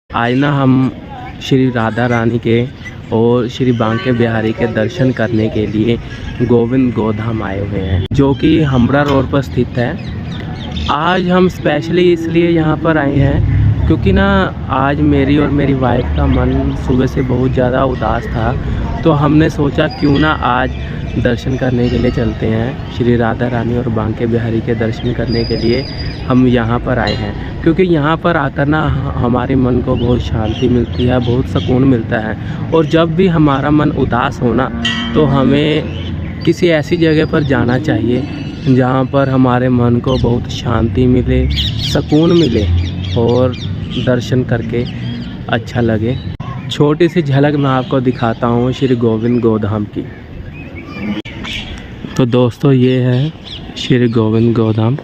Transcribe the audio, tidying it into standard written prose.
आज ना हम श्री राधा रानी के और श्री बांके बिहारी के दर्शन करने के लिए गोविंद गोधाम आए हुए हैं, जो कि हमड़ा रोड पर स्थित है। आज हम स्पेशली इसलिए यहाँ पर आए हैं क्योंकि ना आज मेरी और मेरी वाइफ का मन सुबह से बहुत ज़्यादा उदास था, तो हमने सोचा क्यों ना आज दर्शन करने के लिए चलते हैं। श्री राधा रानी और बांके बिहारी के दर्शन करने के लिए हम यहाँ पर आए हैं, क्योंकि यहाँ पर आकर ना हमारे मन को बहुत शांति मिलती है, बहुत सुकून मिलता है। और जब भी हमारा मन उदास हो ना, तो हमें किसी ऐसी जगह पर जाना चाहिए जहाँ पर हमारे मन को बहुत शांति मिले, सुकून मिले और दर्शन करके अच्छा लगे। छोटी सी झलक मैं आपको दिखाता हूँ श्री गोविंद गोधाम की। तो दोस्तों, ये है श्री गोविंद गोधाम।